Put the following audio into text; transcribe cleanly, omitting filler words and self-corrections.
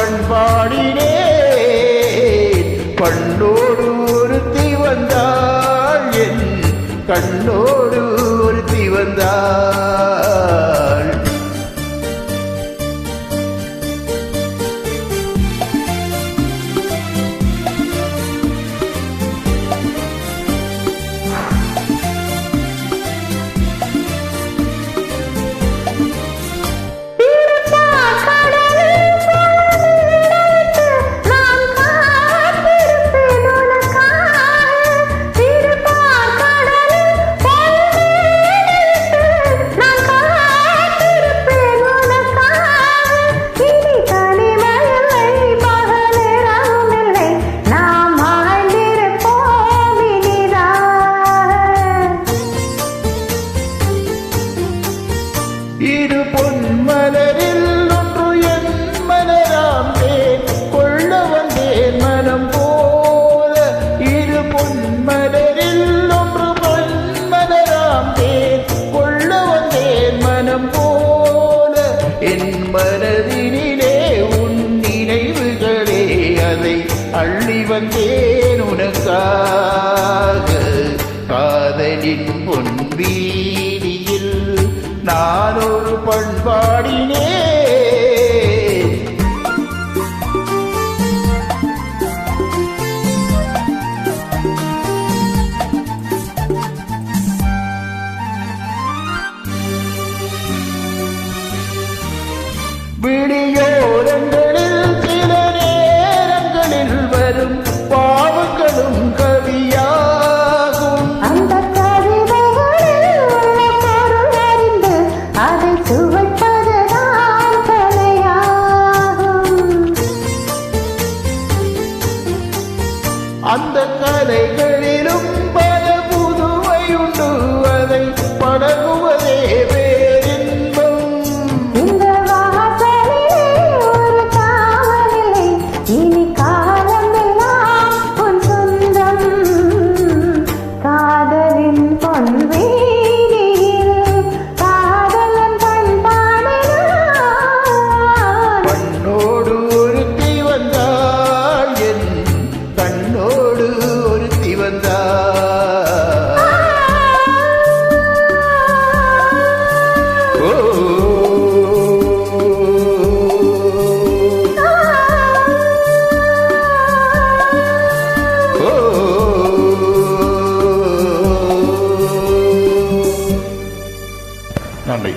பண்பாடினே பண்ணோடு ஒருத்தி வந்தாள் என் கண்ணோடு ஒருத்தி வந்தாள். இரு பொன்மலரில் ஒன்று என் மனராம் தேன் கொள்ள வந்தேன் மனம் போல. இரு பொன்மலரில் ஒன்று பொன்மலராம் தேன் கொள்ள வந்தேன் மனம் போல. என் மனதினிலே உன் நினைவுகளே அதை அள்ளி வந்தேன் உனக்காக. காதலின் பொன்வீதியில் நான் ஒரு பண்பாடினே விழியோரங்களில் சில நேரங்களில் வரும் பாவங்களும் கவியாகும். அந்த கவிதைகளில் உள்ள பொருள் அறிந்து அதை சுவைப்பதுதான் கலையாகும். அந்த கலைகளிலும் பல புதுமை உண்டு, அதை பழகுவதே பேரின்பம். இந்த வாசலிலே ஒரு காவலில்லை, இனி காலமெல்லாம் உன் சொந்தம். காதலின் பொன்வீதியில் காதலன் பண்பாடினான். பண்ணோடு ஒருத்தி வந்தாள் என் கண்ணோடு ஒருத்தி வந்தாள். ஓ நன்றி.